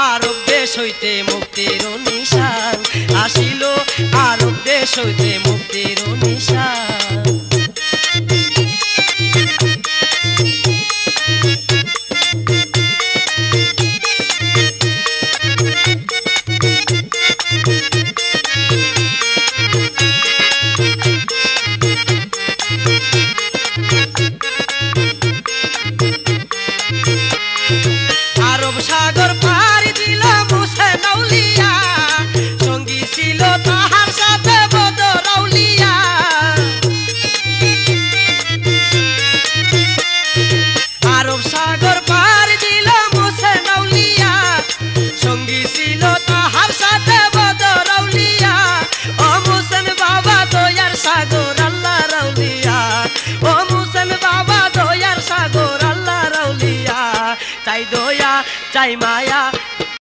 আরব দেশ হইতে মুক্তির নিশান আসিল, আরব দেশ হইতে মুক্তির নিশান। আরব সাগর পাড়ি দিল মুসা নাউলিয়া, সঙ্গী ছিল তাহার সাথে বদর আউলিয়া। আরব সাগর পাড়ি দিল মুসা নাউলিয়া, সঙ্গী ছিল তাহার সাথে বদর আউলিয়া। ও মুসেন বাবা দয়ার সাগর আল্লাহ রাউলিয়া, ও মুসেন বাবা দয়ার সাগর আল্লাহ রাউলিয়া। চাই দয়া চাই মায়া